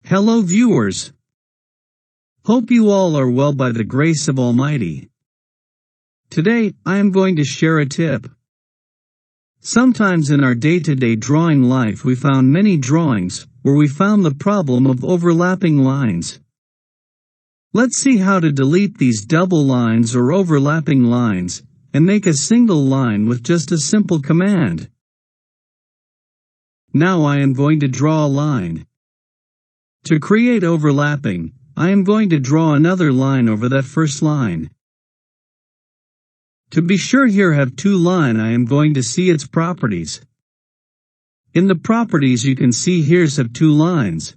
Hello viewers. Hope you all are well by the grace of Almighty. Today, I am going to share a tip. Sometimes in our day-to-day drawing life we found many drawings where we found the problem of overlapping lines. Let's see how to delete these double lines or overlapping lines and make a single line with just a simple command. Now I am going to draw a line. To create overlapping, I am going to draw another line over that first line. To be sure here have two line I am going to see its properties. In the properties you can see here's have two lines.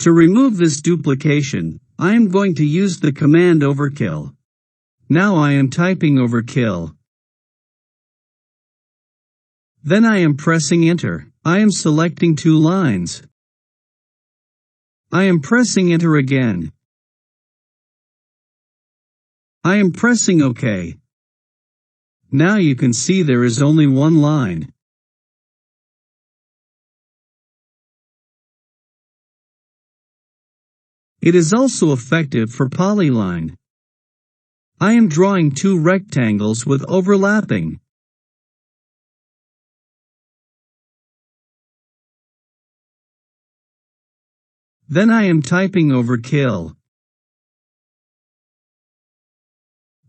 To remove this duplication, I am going to use the command overkill. Now I am typing overkill. Then I am pressing enter. I am selecting two lines. I am pressing enter again. I am pressing OK. Now you can see there is only one line. It is also effective for polyline. I am drawing two rectangles with overlapping. Then I am typing overkill.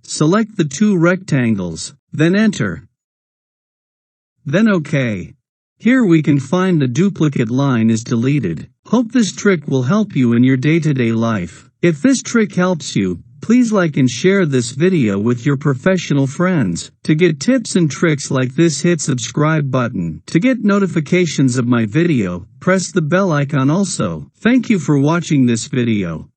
Select the two rectangles, then enter. Then OK. Here we can find the duplicate line is deleted. Hope this trick will help you in your day-to-day life. If this trick helps you, please like and share this video with your professional friends. To get tips and tricks like this, hit subscribe button. To get notifications of my video, press the bell icon also. Thank you for watching this video.